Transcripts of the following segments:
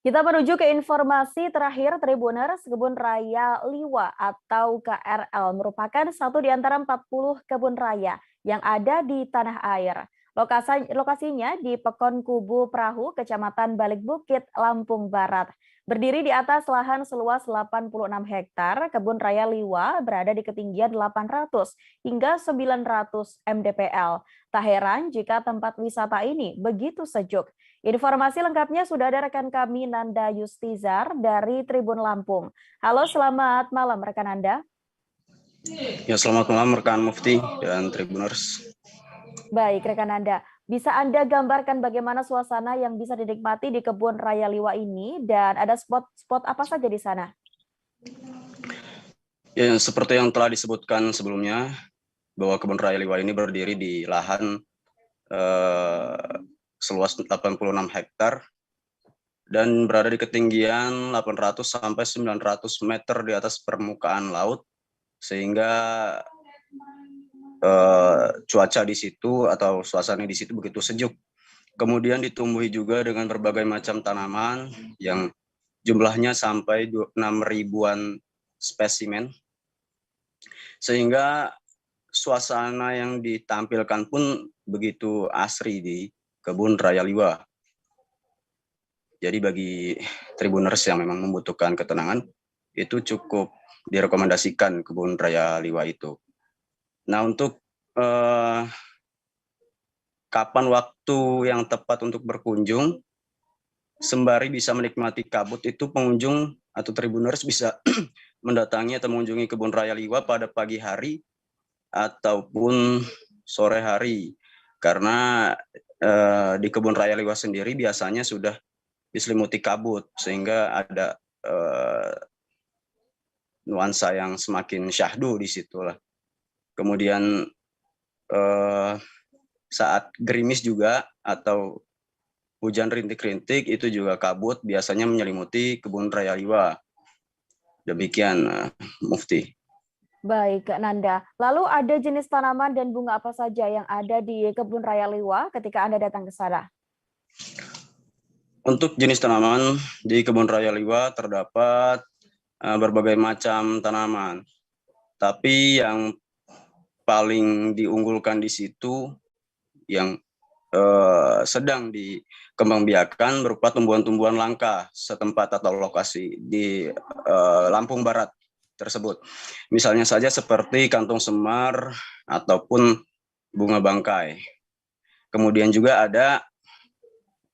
Kita menuju ke informasi terakhir. Tribuners, Kebun Raya Liwa atau KRL merupakan satu di antara 40 kebun raya yang ada di tanah air. Lokasinya di Pekon Kubu Perahu, Kecamatan Balik Bukit, Lampung Barat. Berdiri di atas lahan seluas 86 hektar, Kebun Raya Liwa berada di ketinggian 800 hingga 900 mdpl. Tak heran jika tempat wisata ini begitu sejuk. Informasi lengkapnya sudah ada rekan kami Nanda Yustizar dari Tribun Lampung. Halo, selamat malam rekan Anda. Ya, selamat malam rekan Mufti dan Tribuners. Baik, rekan Anda. Bisa Anda gambarkan bagaimana suasana yang bisa dinikmati di Kebun Raya Liwa ini dan ada spot-spot apa saja di sana? Ya, seperti yang telah disebutkan sebelumnya, bahwa Kebun Raya Liwa ini berdiri di lahan seluas 86 hektar dan berada di ketinggian 800 sampai 900 meter di atas permukaan laut, sehingga cuaca di situ atau suasana di situ begitu sejuk. Kemudian ditumbuhi juga dengan berbagai macam tanaman yang jumlahnya sampai 6 ribuan spesimen, sehingga suasana yang ditampilkan pun begitu asri di Kebun Raya Liwa. Jadi bagi Tribuners yang memang membutuhkan ketenangan, itu cukup direkomendasikan Kebun Raya Liwa itu. Nah, untuk kapan waktu yang tepat untuk berkunjung, sembari bisa menikmati kabut, itu pengunjung atau Tribuners bisa mendatangi atau mengunjungi Kebun Raya Liwa pada pagi hari ataupun sore hari. Karena di Kebun Raya Liwa sendiri biasanya sudah diselimuti kabut, sehingga ada nuansa yang semakin syahdu di situlah. Kemudian saat gerimis juga atau hujan rintik-rintik itu juga kabut biasanya menyelimuti Kebun Raya Liwa. Demikian Mufti. Baik, Kak Nanda. Lalu ada jenis tanaman dan bunga apa saja yang ada di Kebun Raya Liwa ketika Anda datang ke sana? Untuk jenis tanaman di Kebun Raya Liwa terdapat berbagai macam tanaman. Tapi yang paling diunggulkan di situ yang sedang dikembangbiakan berupa tumbuhan-tumbuhan langka setempat atau lokasi di Lampung Barat tersebut. Misalnya saja seperti kantong semar ataupun bunga bangkai. Kemudian juga ada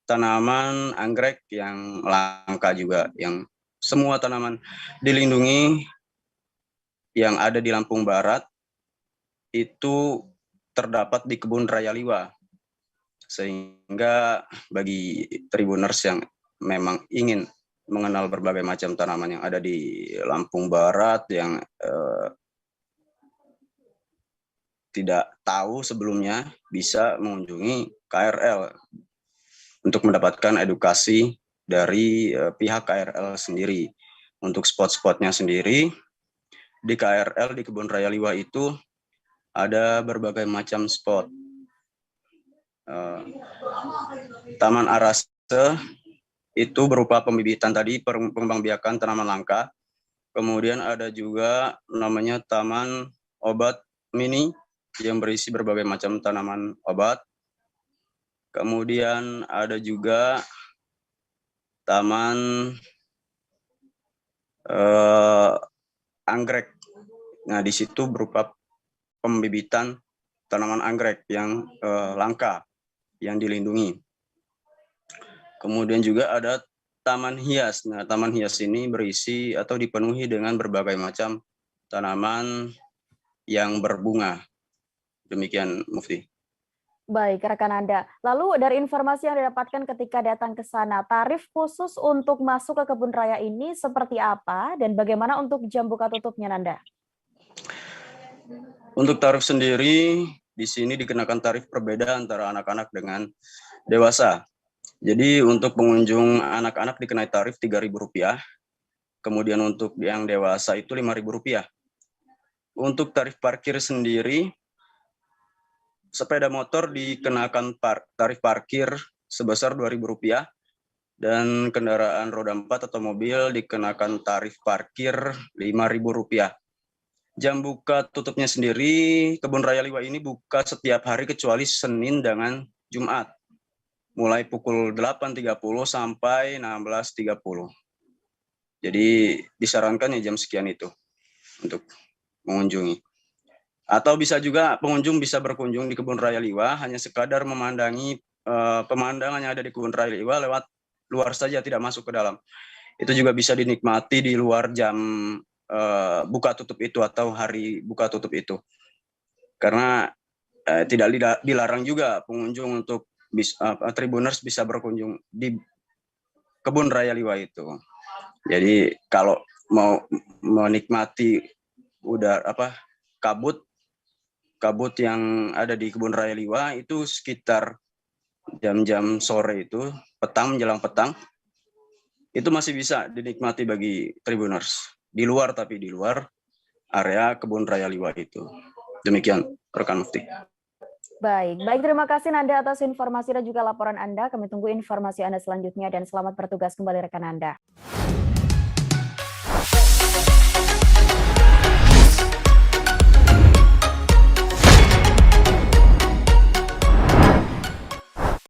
tanaman anggrek yang langka juga, yang semua tanaman dilindungi yang ada di Lampung Barat itu terdapat di Kebun Raya Liwa. Sehingga bagi Tribuners yang memang ingin mengenal berbagai macam tanaman yang ada di Lampung Barat yang tidak tahu sebelumnya, bisa mengunjungi KRL untuk mendapatkan edukasi dari pihak KRL sendiri. Untuk spot-spotnya sendiri, di KRL di Kebun Raya Liwa itu ada berbagai macam spot. Taman Arase itu berupa pembibitan tadi, pengembangbiakan tanaman langka. Kemudian ada juga namanya Taman Obat Mini yang berisi berbagai macam tanaman obat. Kemudian ada juga Taman Anggrek. Nah, di situ berupa pembibitan tanaman anggrek yang langka, yang dilindungi. Kemudian juga ada taman hias. Nah, taman hias ini berisi atau dipenuhi dengan berbagai macam tanaman yang berbunga. Demikian, Mufti. Baik, rekan Anda. Lalu dari informasi yang didapatkan ketika datang ke sana, tarif khusus untuk masuk ke kebun raya ini seperti apa dan bagaimana untuk jam buka tutupnya, Nanda? Untuk tarif sendiri, di sini dikenakan tarif berbeda antara anak-anak dengan dewasa. Jadi untuk pengunjung anak-anak dikenai tarif Rp3.000, kemudian untuk yang dewasa itu Rp5.000. Untuk tarif parkir sendiri, sepeda motor dikenakan tarif parkir sebesar Rp2.000 dan kendaraan roda 4 atau mobil dikenakan tarif parkir Rp5.000. Jam buka tutupnya sendiri, Kebun Raya Liwa ini buka setiap hari kecuali Senin dengan Jumat, mulai pukul 8.30 sampai 16.30. Jadi disarankan ya jam sekian itu untuk mengunjungi. Atau bisa juga pengunjung bisa berkunjung di Kebun Raya Liwa hanya sekadar memandangi pemandangan yang ada di Kebun Raya Liwa lewat luar saja, tidak masuk ke dalam. Itu juga bisa dinikmati di luar jam buka tutup itu atau hari buka tutup itu. Karena tidak dilarang juga pengunjung untuk Tribuners bisa berkunjung di Kebun Raya Liwa itu. Jadi kalau mau menikmati kabut yang ada di Kebun Raya Liwa itu sekitar jam-jam sore itu, petang menjelang petang, itu masih bisa dinikmati bagi Tribuners. Di luar area Kebun Raya Liwa itu. Demikian, rekan Mufti. Baik, terima kasih Nanda atas informasi dan juga laporan Anda. Kami tunggu informasi Anda selanjutnya dan selamat bertugas kembali rekan Anda.